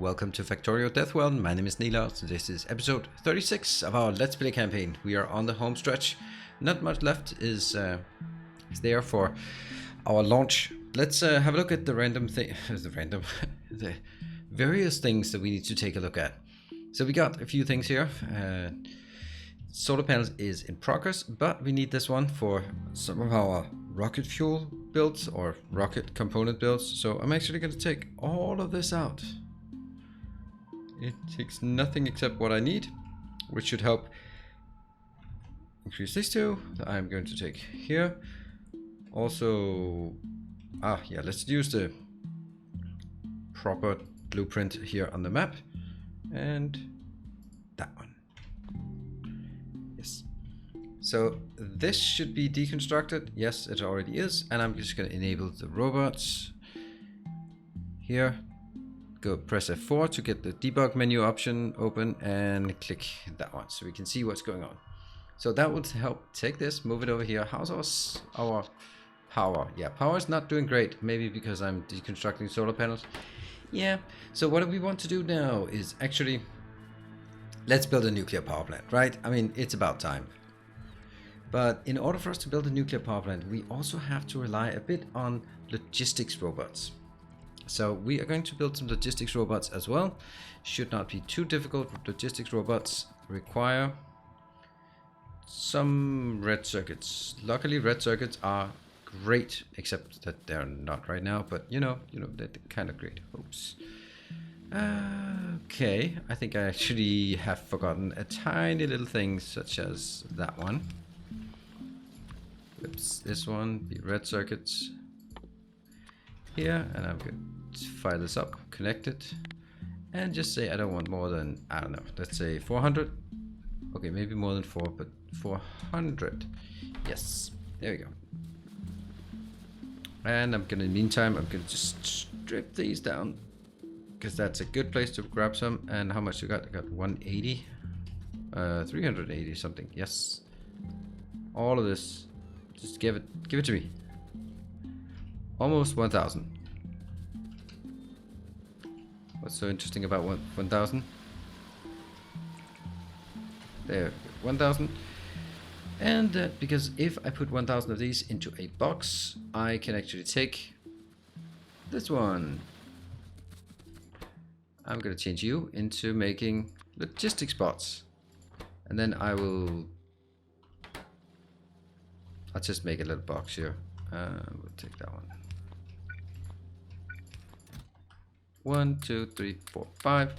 Welcome to Factorio Death World. My name is Nila. So this is episode 36 of our Let's Play campaign. We are on the home stretch. Not much left is there for our launch. Let's have a look at the random thing, the various things that we need to take a look at. So we got a few things here. Solar panels is in progress, but we need this one for some of our rocket fuel builds or rocket component builds. So I'm actually going to take all of this out. It takes nothing except what I need, which should help increase these two. I'm going to take here. Also, yeah, let's use the proper blueprint here on the map. And that one. Yes. So this should be deconstructed. Yes, it already is. And I'm just going to enable the robots here. Go press F4 to get the debug menu option open and click that one so we can see what's going on. So that would help take this, move it over here. How's our power? Yeah, power is not doing great. Maybe because I'm deconstructing solar panels. Yeah, so what we want to do now is actually, let's build a nuclear power plant, right? I mean, it's about time. But in order for us to build a nuclear power plant, we also have to rely a bit on logistics robots. So we are going to build some logistics robots as well. Should not be too difficult. Logistics robots require some red circuits. Luckily, red circuits are great, except that they're not right now. But you know, they're kind of great. Oops. Okay, I think I actually have forgotten a tiny little thing, such as that one. Oops, this one, the red circuits here, and I'm going to fire this up, connect it, and just say I don't want more than, I don't know, let's say 400. Okay, maybe more than 4, but 400. Yes, there we go. And I'm gonna, in the meantime, I'm gonna just strip these down because that's a good place to grab some. And how much you got? I got 180, 380 something. Yes, all of this. Just give it to me. Almost 1,000. What's so interesting about 1,000? There, 1,000. And because if I put 1,000 of these into a box, I can actually take this one. I'm going to change you into making logistics bots. And then I'll just make a little box here. We'll take that one. 1, 2, 3, 4, 5. There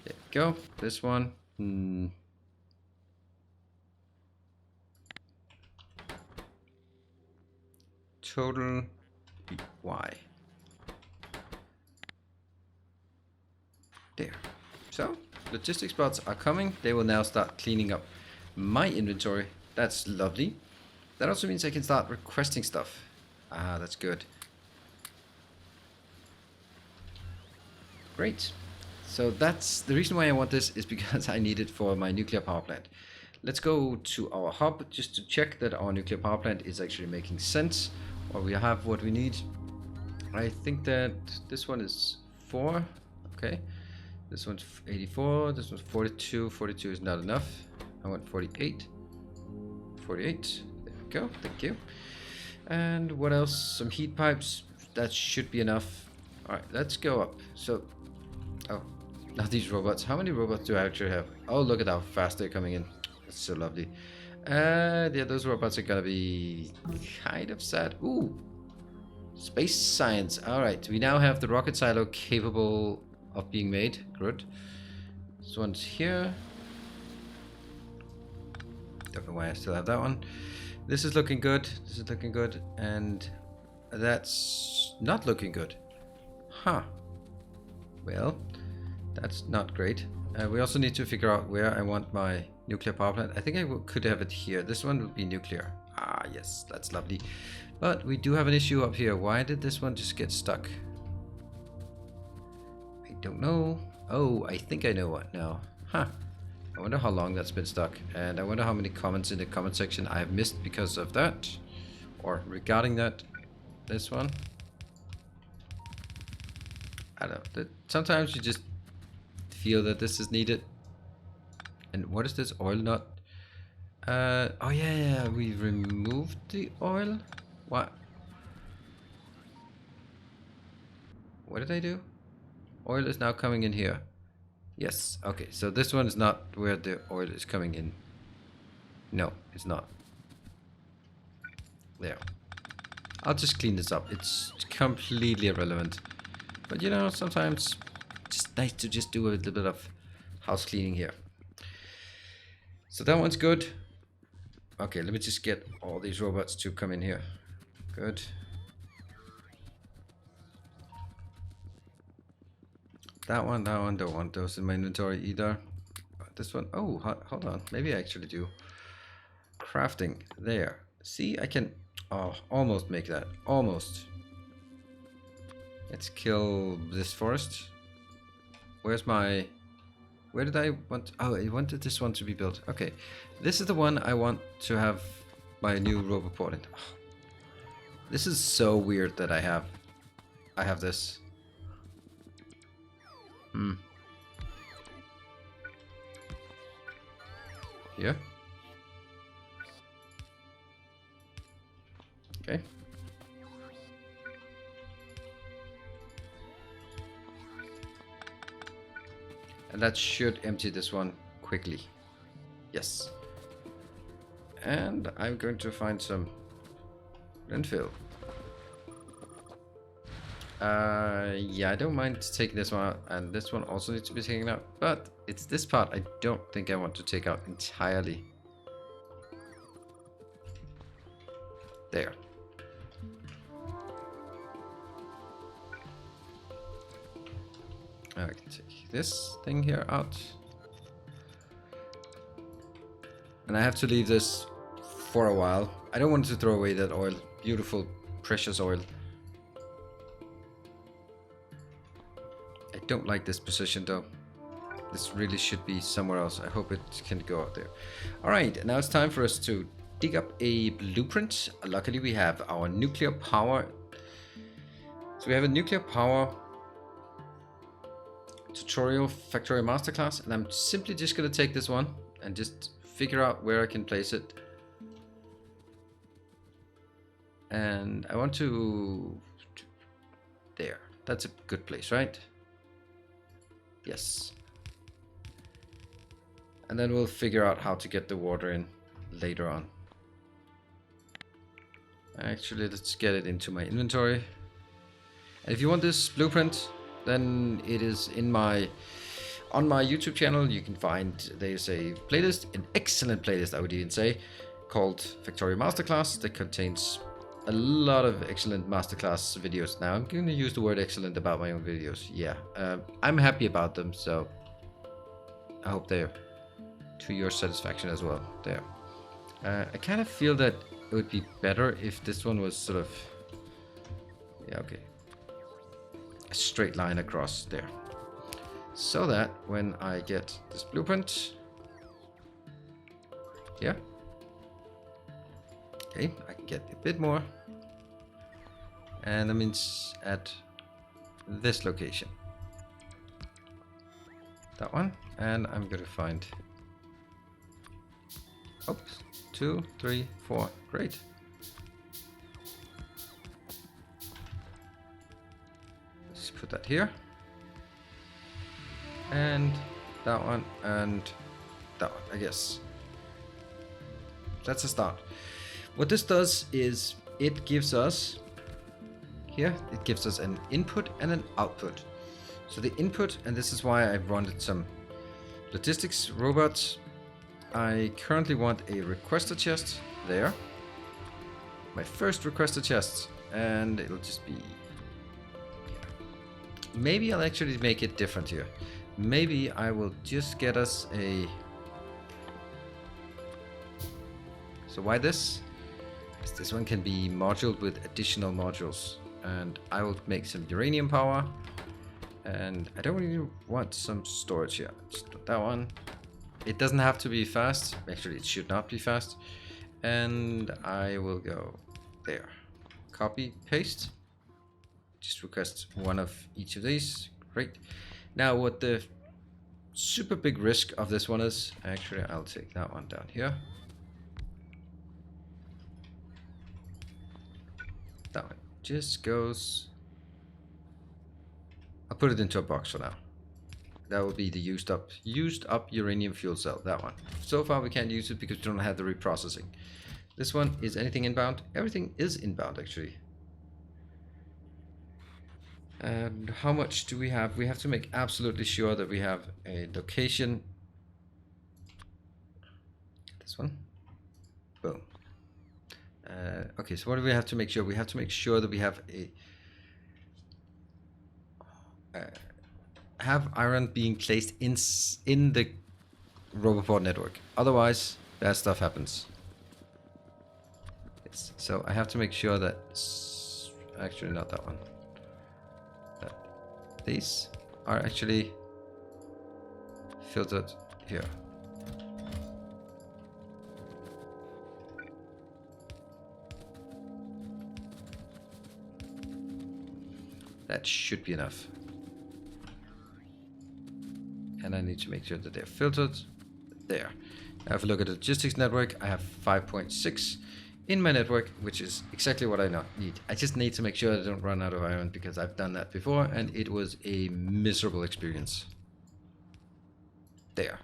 we go. This one. Total Y. There. So, logistics bots are coming. They will now start cleaning up my inventory. That's lovely. That also means I can start requesting stuff. Ah, that's good. Great. So that's the reason why I want this, is because I need it for my nuclear power plant. Let's go to our hub just to check that our nuclear power plant is actually making sense, or we have what we need. I think that this one is 4. Okay. This one's 84. This one's 42. 42 is not enough. I want 48. 48. There we go. Thank you. And what else? Some heat pipes. That should be enough. All right, let's go up. So, oh, now these robots. How many robots do I actually have? Oh, look at how fast they're coming in. That's so lovely. Yeah, those robots are gonna be kind of sad. Ooh, space science. All right, we now have the rocket silo capable of being made. Good. This one's here. Don't know why I still have that one. This is looking good. This is looking good, and that's not looking good. Huh. Well, that's not great. We also need to figure out where I want my nuclear power plant. I think I could have it here. This one would be nuclear. Ah, yes, that's lovely. But we do have an issue up here. Why did this one just get stuck? I don't know. Oh, I think I know what now. Huh. I wonder how long that's been stuck. And I wonder how many comments in the comment section I have missed because of that. Or regarding that. This one. I don't know. Sometimes you just feel that this is needed. And what is this oil nut? Oh yeah, we removed the oil. What? What did I do? Oil is now coming in here. Yes, okay, so this one is not where the oil is coming in. No, it's not. There. I'll just clean this up. It's completely irrelevant. But you know, sometimes it's just nice to just do a little bit of house cleaning here. So that one's good. Okay, let me just get all these robots to come in here. Good. That one, don't want those in my inventory either. This one, oh, hold on. Maybe I actually do. Crafting, there. See, I can almost make that. Almost. Let's kill this forest. Where's my... Where did I want... Oh, I wanted this one to be built. Okay. This is the one I want to have my new robot port in. Oh, this is so weird that I have this. Here. Okay. And that should empty this one quickly. Yes. And I'm going to find some landfill. Yeah, I don't mind taking this one out, and this one also needs to be taken out, but it's this part I don't think I want to take out entirely. There. I can take this thing here out. And I have to leave this for a while. I don't want to throw away that oil. Beautiful, precious oil. I don't like this position though. This really should be somewhere else. I hope it can go out there. Alright, now it's time for us to dig up a blueprint. Luckily we have our nuclear power. So we have a nuclear power tutorial Factorio Masterclass, and I'm simply just going to take this one and just figure out where I can place it. And I want to... There. That's a good place, right? Yes. And then we'll figure out how to get the water in later on. Actually, let's get it into my inventory. And if you want this blueprint, then it is on my YouTube channel. You can find, there's a playlist, an excellent playlist I would even say, called Factorio Masterclass, that contains a lot of excellent masterclass videos. Now I'm going to use the word excellent about my own videos. Yeah, I'm happy about them, so I hope they're to your satisfaction as well. There. I kind of feel that it would be better if this one was sort of, yeah, okay, a straight line across there, so that when I get this blueprint here, okay, I can get a bit more, and that means at this location, that one, and I'm going to find, oops, 2, 3, 4, great. Let's put that here, and that one, and that one, I guess. That's a start. What this does is it gives us, here, it gives us an input and an output. So the input, and this is why I wanted some logistics robots. I currently want a requester chest there. My first requester chest, and it'll just be here. Maybe I'll actually make it different here. Maybe I will just get us a... So why this? Because this one can be moduled with additional modules. And I will make some uranium power. And I don't really want some storage here. Just put that one. It doesn't have to be fast. Actually, it should not be fast. And I will go there. Copy, paste. just request one of each of these. Great. Now what the super big risk of this one is, actually I'll take that one down here. That one just goes, I'll put it into a box for now. That will be the used up uranium fuel cell, that one. So far we can't use it because we don't have the reprocessing. This one, is anything inbound? Everything is inbound actually. And how much do we have? We have to make absolutely sure that we have a location. This one. Boom. Okay, so what do we have to make sure? We have to make sure that we have a have iron being placed in the Roboport network. Otherwise, bad stuff happens. Yes. So I have to make sure that, actually not that one. That these are actually filtered here. That should be enough. And I need to make sure that they're filtered. There. Now if I look at the logistics network, I have 5.6 in my network, which is exactly what I need. I just need to make sure I don't run out of iron because I've done that before and it was a miserable experience. There.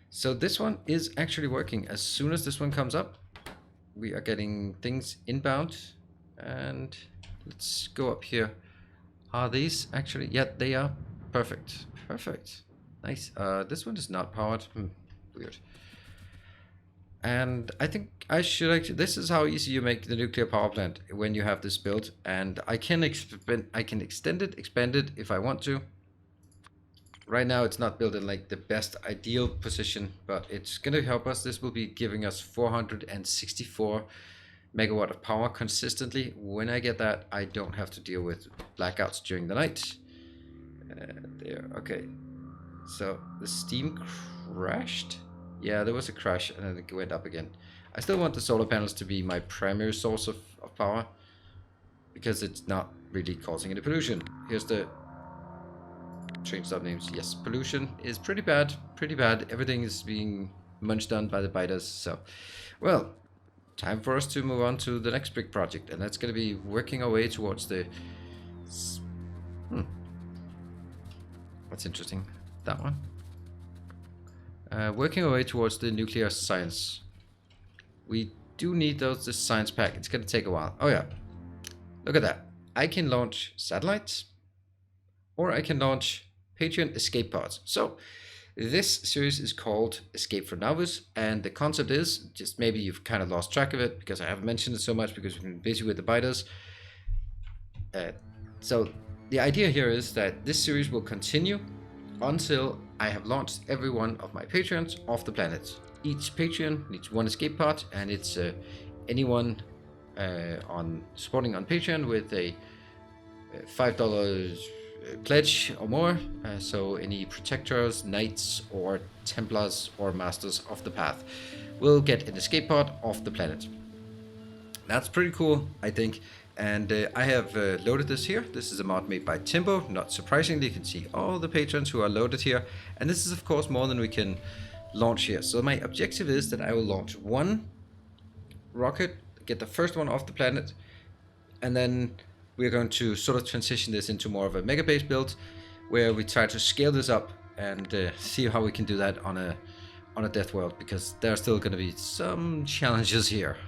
So this one is actually working. As soon as this one comes up, we are getting things inbound. And let's go up here. Are these actually? Yeah, they are. Perfect. Perfect. Nice. This one is not powered. Weird. And I think I should actually, this is how easy you make the nuclear power plant when you have this built. And I can extend it, expand it if I want to. Right now it's not built in like the best ideal position, but it's going to help us. This will be giving us 464 megawatt of power consistently. When I get that, I don't have to deal with blackouts during the night. There, okay. So the steam crashed. Yeah, there was a crash and then it went up again. I still want the solar panels to be my primary source of power because it's not really causing any pollution. Here's the change sub names. Yes, pollution is pretty bad, pretty bad. Everything is being munched on by the biters. So, well, time for us to move on to the next big project, and that's going to be working our way towards the. That's interesting. That one. Working our way towards the nuclear science. We do need this science pack. It's going to take a while. Oh yeah, look at that. I can launch satellites, or I can launch Patreon escape pods. So this series is called Escape from Nauvis, and the concept is, just maybe you've kind of lost track of it because I haven't mentioned it so much because we've been busy with the biters. So the idea here is that this series will continue until I have launched every one of my Patreons off the planet. Each Patreon needs one escape pod, and it's anyone supporting on Patreon with a $5 pledge or more. So any protectors, knights, or templars or masters of the path will get an escape pod off the planet. That's pretty cool, I think. And I have loaded this here. This is a mod made by Timbo. Not surprisingly, you can see all the patrons who are loaded here. And this is, of course, more than we can launch here. So my objective is that I will launch one rocket, get the first one off the planet, and then we're going to sort of transition this into more of a mega base build, where we try to scale this up and see how we can do that on a Death World, because there are still going to be some challenges here.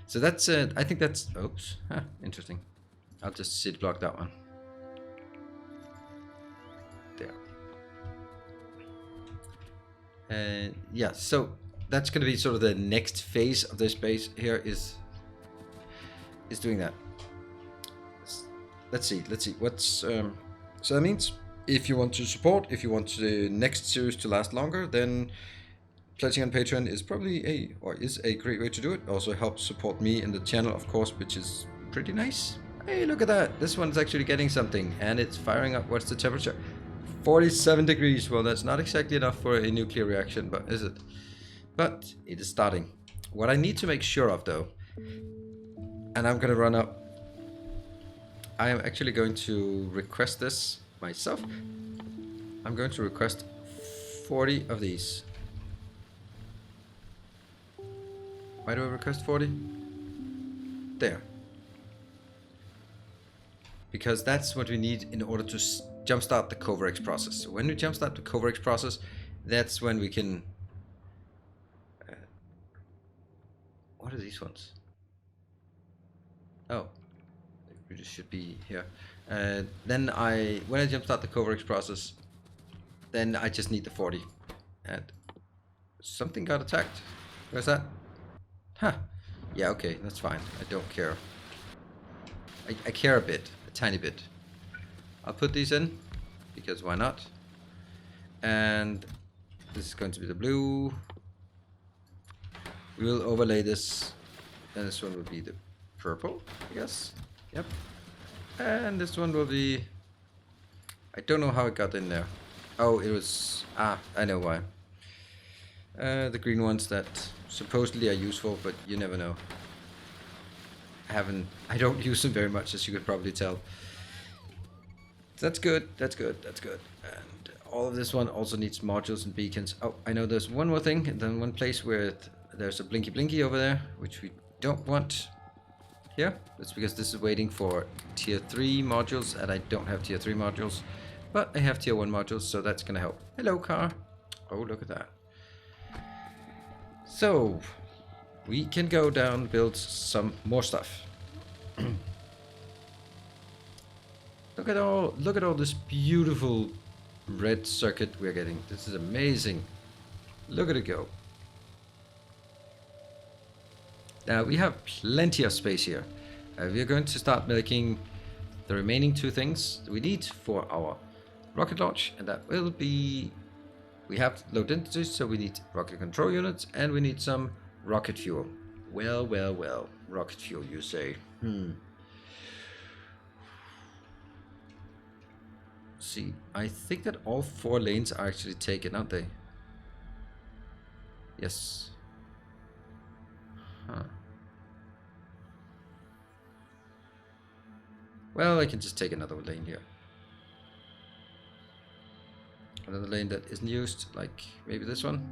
So that's I think that's, oops, interesting. I'll just seed block that one. There. Yeah, so that's going to be sort of the next phase of this base here is doing that. Let's see what's so that means if you want to support, if you want the next series to last longer, then pledging on Patreon is probably a great way to do it. Also helps support me and the channel, of course, which is pretty nice. Hey, look at that. This one's actually getting something, and it's firing up. What's the temperature? 47 degrees. Well, that's not exactly enough for a nuclear reaction, but is it? But it is starting. What I need to make sure of, though, and I'm going to run up I am actually going to request this myself. I'm going to request 40 of these. Why do I request 40? There. Because that's what we need in order to jumpstart the CoverX process. So when we jumpstart the CoverX process, that's when we can... what are these ones? Oh, they really should be here. Then when I jumpstart the CoverX process, then I just need the 40. And something got attacked. Where's that? Huh. Yeah, okay, that's fine. I don't care. I care a bit, a tiny bit. I'll put these in, because why not? And this is going to be the blue. We will overlay this, and this one will be the purple, I guess. Yep. And this one will be... I don't know how it got in there. Oh, it was... Ah, I know why. The green ones that supposedly are useful, but you never know. I don't use them very much, as you could probably tell. That's good, that's good, that's good. And all of this one also needs modules and beacons. Oh, I know there's one more thing, and then one place where there's a blinky blinky over there, which we don't want here. That's because this is waiting for tier 3 modules, and I don't have tier 3 modules. But I have tier 1 modules, so that's gonna help. Hello, car. Oh, look at that. So, we can go down, build some more stuff. Look at all this beautiful red circuit we're getting. This is amazing. Look at it go. Now we have plenty of space here. We are going to start making the remaining 2 things we need for our rocket launch, and that will be... We have low densities, so we need rocket control units, and we need some rocket fuel. Well, well, well. Rocket fuel, you say. See, I think that all 4 lanes are actually taken, aren't they? Yes. Huh. Well, I can just take another lane here. Another lane that isn't used, like maybe this one.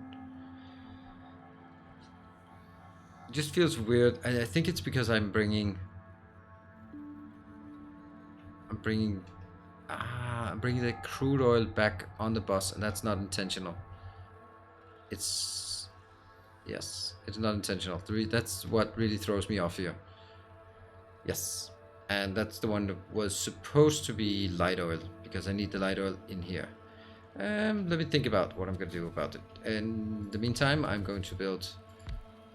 It just feels weird. I think it's because I'm bringing the crude oil back on the bus, and that's not intentional. It's not intentional. That's what really throws me off here. Yes, and that's the one that was supposed to be light oil, because I need the light oil in here. Let me think about what I'm going to do about it. In the meantime, I'm going to build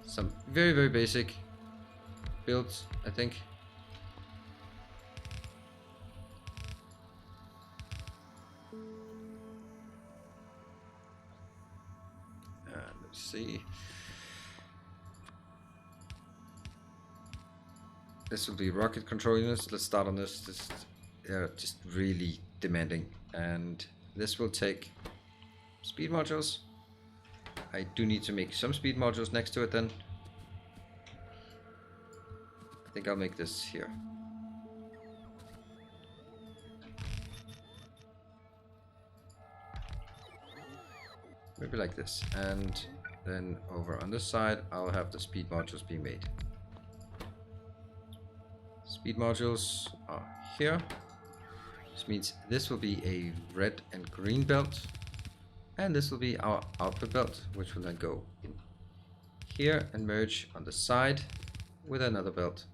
some very, very basic builds, I think. Let's see. This will be rocket control units. Let's start on this. They're just really demanding. And this will take speed modules. I do need to make some speed modules next to it then. I think I'll make this here. Maybe like this. And then over on this side, I'll have the speed modules being made. Speed modules are here. This means this will be a red and green belt. And this will be our output belt, which will then go in here and merge on the side with another belt,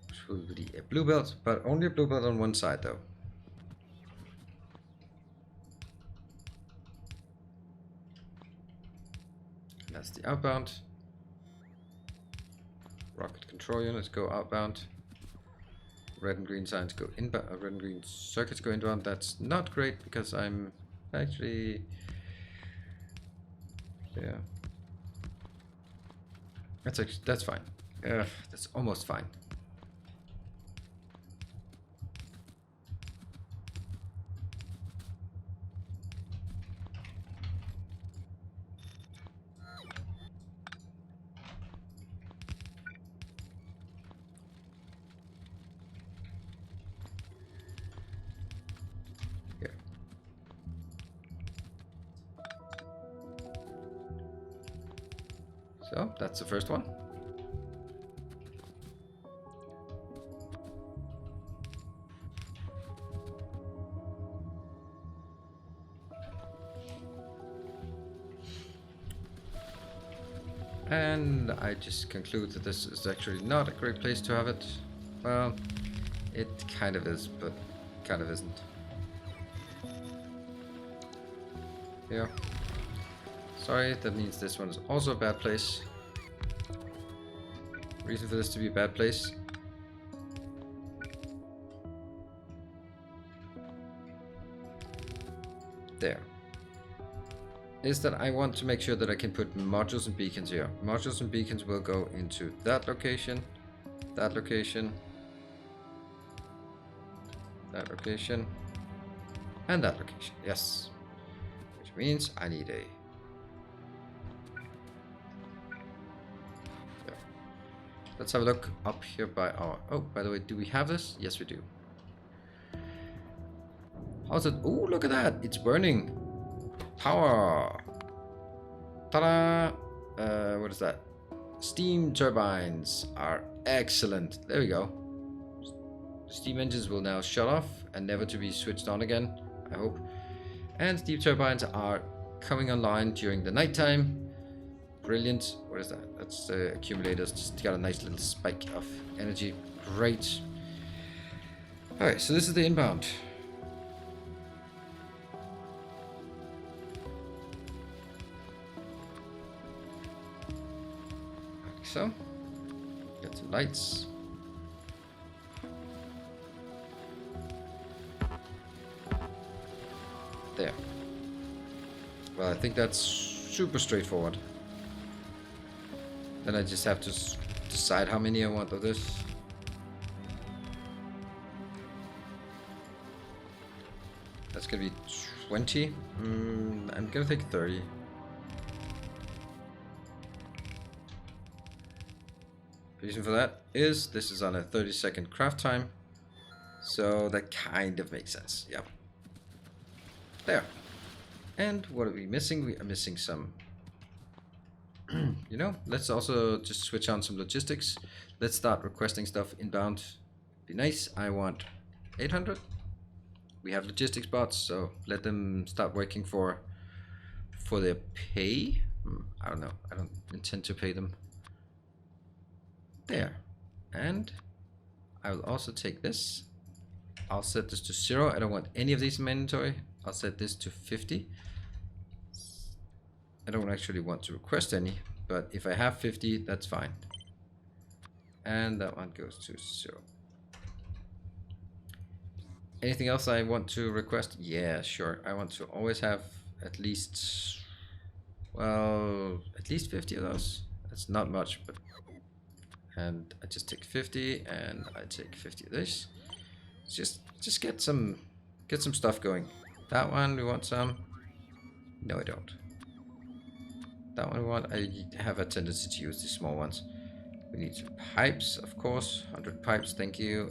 which will be a blue belt, but only a blue belt on one side though. And that's the outbound. Rocket control units go outbound. Red and green signs go inbound. Red and green circuits go inbound. That's not great because I'm actually... Yeah. That's fine. That's almost fine. So that's the first one. And I just conclude that this is actually not a great place to have it. Well, it kind of is, but kind of isn't. Yeah. Sorry, that means this one is also a bad place. Reason for this to be a bad place. There. Is that I want to make sure that I can put modules and beacons here. Modules and beacons will go into that location, that location, that location, and that location. Yes. Which means I need a... There. Let's have a look up here by our... Oh, by the way, do we have this? Yes, we do. How's it? Oh, look at that. It's burning. Power. Ta-da! What is that? Steam turbines are excellent. There we go. Steam engines will now shut off and never to be switched on again, I hope. And steam turbines are coming online during the nighttime. Brilliant. What is that? That's the accumulators. Just got a nice little spike of energy. Great. Alright, so this is the inbound. So, get some lights. There. Well, I think that's super straightforward. Then I just have to decide how many I want of this. That's gonna be 20. I'm gonna take 30. The reason for that is this is on a 30-second craft time, so that kind of makes sense. Yep. There. And what are we missing? We are missing some. You know, let's also just switch on some logistics. Let's start requesting stuff inbound. Be nice. I want 800. We have logistics bots, so let them start working for their pay. I don't know. I don't intend to pay them. There. And I will also take this. I'll set this to 0. I don't want any of these in my inventory. I'll set this to 50. I don't actually want to request any, but if I have 50, that's fine. And that one goes to 0. Anything else I want to request? Yeah, sure. I want to always have at least, well, at least 50 of those. That's not much, but... And I just take 50, and I take 50 of this. Just get some stuff going. That one we want some. No, I don't. That one we want. I have a tendency to use these small ones. We need some pipes, of course. 100 pipes, thank you.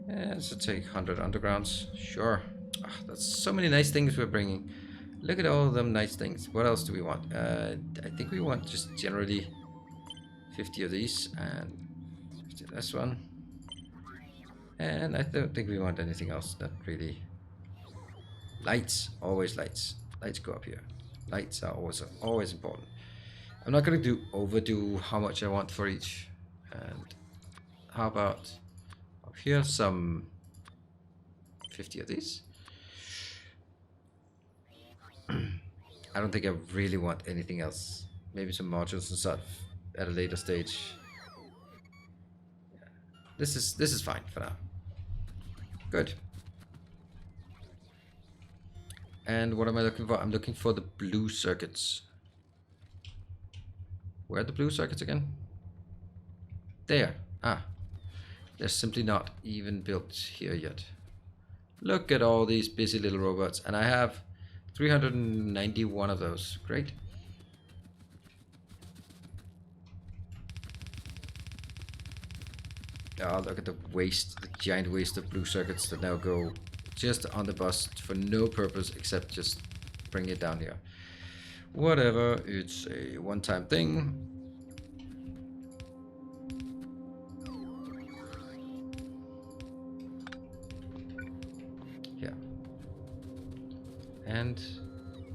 And so take 100 undergrounds. Sure. Oh, that's so many nice things we're bringing. Look at all of them nice things. What else do we want? I think we want just generally 50 of these and 50 of this one. And I don't think we want anything else that really... Lights, always lights. Lights go up here. Lights are always important. I'm not going to overdo how much I want for each. And how about up here some 50 of these? I don't think I really want anything else. Maybe some modules and stuff at a later stage. Yeah. This is fine for now. Good. And what am I looking for? I'm looking for the blue circuits. Where are the blue circuits again? There. Ah. They're simply not even built here yet. Look at all these busy little robots. And I have 391 of those. Great. Oh, look at the waste, the giant waste of blue circuits that now go just on the bus for no purpose except just bring it down here. Whatever, it's a one-time thing. Yeah. And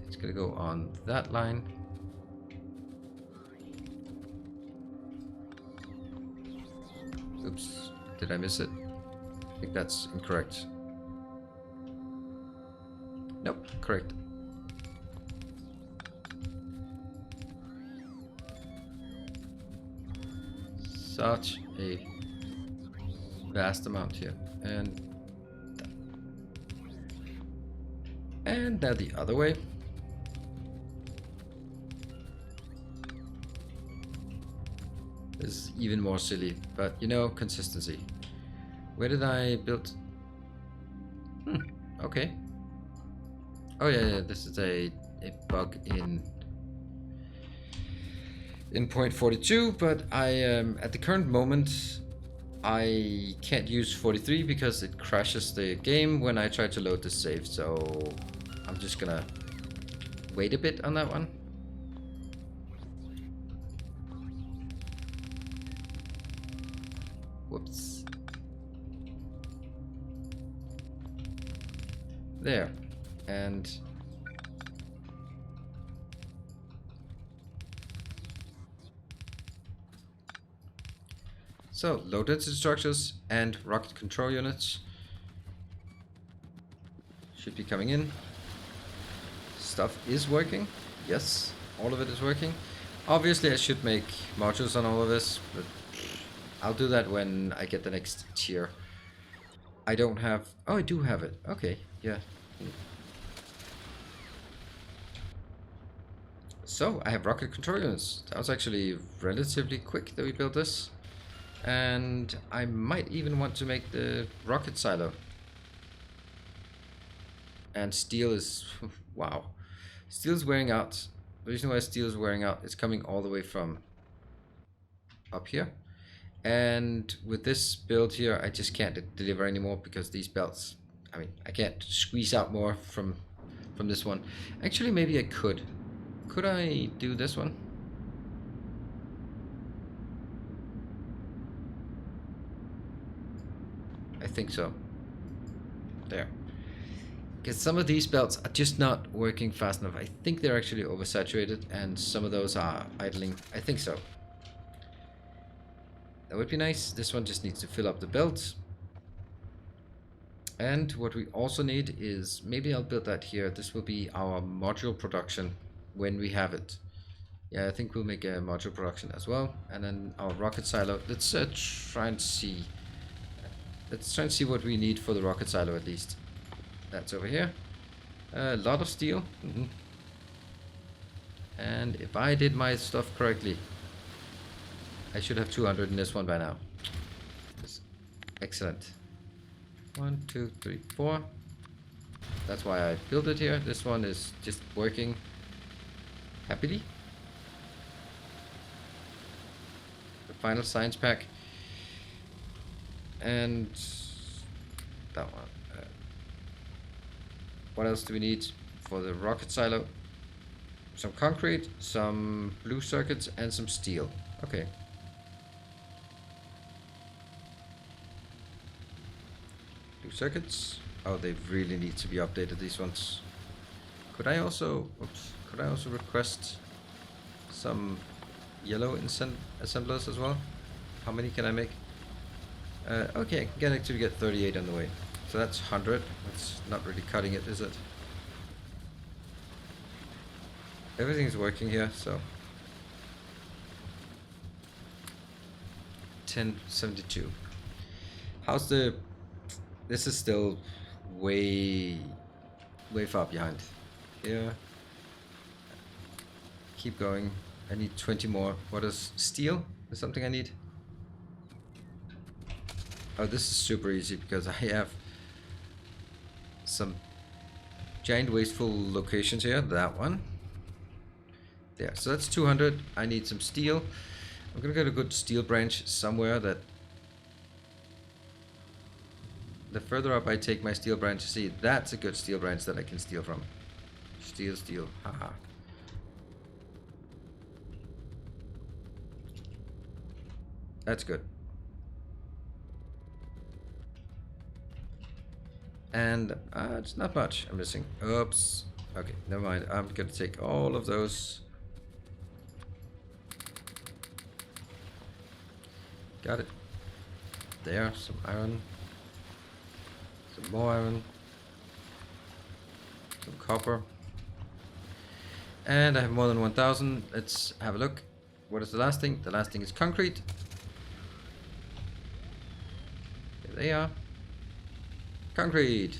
it's gonna go on that line. Oops, did I miss it? I think that's incorrect. Nope, correct. Such a vast amount here. And now the other way. This is even more silly, but you know, consistency. Where did I build? Okay. Oh yeah, this is a bug in 0.42, but I at the current moment I can't use 43 because it crashes the game when I try to load the save, so I'm just gonna wait a bit on that one. Whoops. There. And so, low density structures and rocket control units should be coming in. Stuff is working. Yes, all of it is working. Obviously, I should make modules on all of this, but I'll do that when I get the next tier. I don't have... Oh, I do have it. Okay, yeah. So, I have rocket control units. That was actually relatively quick that we built this. And I might even want to make the rocket silo. And steel is... wow. Steel is wearing out. The reason why steel is wearing out is coming all the way from up here. And with this build here, I just can't deliver anymore because these belts... I mean, I can't squeeze out more from this one. Actually, maybe I could. Could I do this one? I think so. There. Because some of these belts are just not working fast enough. I think they're actually oversaturated and some of those are idling. I think so. That would be nice. This one just needs to fill up the belt. And what we also need is, maybe I'll build that here. This will be our module production when we have it. Yeah, I think we'll make a module production as well. And then our rocket silo. Let's try and see. Let's try and see what we need for the rocket silo at least. That's over here. A lot of steel. And if I did my stuff correctly, I should have 200 in this one by now. Excellent. 1, 2, 3, 4. That's why I built it here. This one is just working happily. The final science pack. And that one. What else do we need for the rocket silo? Some concrete, some blue circuits, and some steel. Okay. Blue circuits. Oh, they really need to be updated, these ones. Could I also... oops. Could I also request some yellow assemblers as well? How many can I make? Okay, I can actually get 38 on the way. So that's 100. That's not really cutting it, is it? Everything's working here, so 1072. How's the... this is still way far behind. Yeah. Keep going. I need 20 more. What is steel? Is something I need? Oh, this is super easy because I have some giant wasteful locations here. That one. There. So that's 200. I need some steel. I'm gonna get a good steel branch somewhere that... the further up I take my steel branch, see, that's a good steel branch that I can steal from. Steel. Haha. That's good. And it's not much I'm missing. Oops. Okay, never mind. I'm gonna take all of those. Got it. There, some iron. Some more iron. Some copper. And I have more than 1,000. Let's have a look. What is the last thing? The last thing is concrete. There they are. Concrete.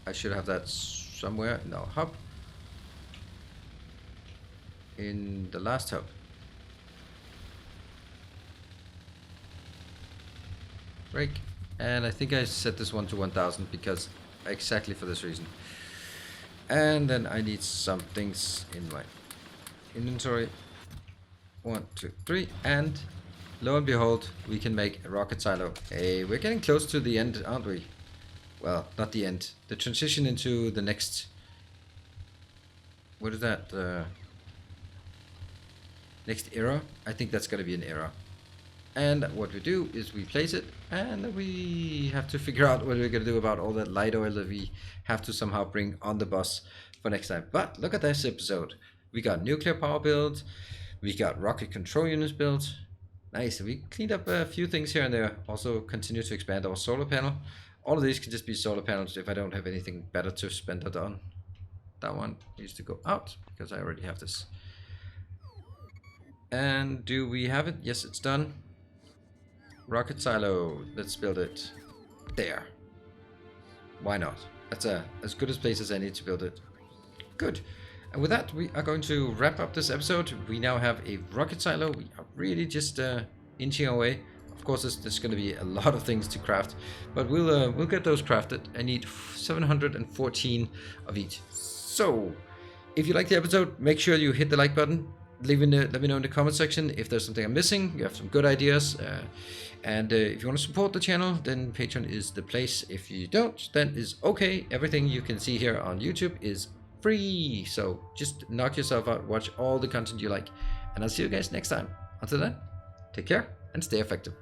I should have that somewhere. No, hub. In the last hub. Break. And I think I set this one to 1,000 because exactly for this reason. And then I need some things in my inventory. 1, 2, 3, and lo and behold, we can make a rocket silo. Hey, we're getting close to the end, aren't we? Well, not the end. The transition into the next. What is that? Next era? I think that's gonna be an era. And what we do is we place it, and we have to figure out what we're gonna do about all that light oil that we have to somehow bring on the bus for next time. But look at this episode. We got nuclear power built. We got rocket control units built. Nice. We cleaned up a few things here and there. Also continue to expand our solar panel. All of these can just be solar panels if I don't have anything better to spend it on. That one needs to go out because I already have this. And do we have it? Yes, it's done. Rocket silo. Let's build it. There. Why not? That's as good a place as any to build it. Good. And with that, we are going to wrap up this episode. We now have a rocket silo. We are really just inching our way. Of course, there's going to be a lot of things to craft, but we'll get those crafted. I need 714 of each. So, if you like the episode, make sure you hit the like button. Let me know in the comment section if there's something I'm missing. You have some good ideas. And if you want to support the channel, then Patreon is the place. If you don't, then it's okay. Everything you can see here on YouTube is free. So just knock yourself out, watch all the content you like. And I'll see you guys next time. Until then, take care and stay effective.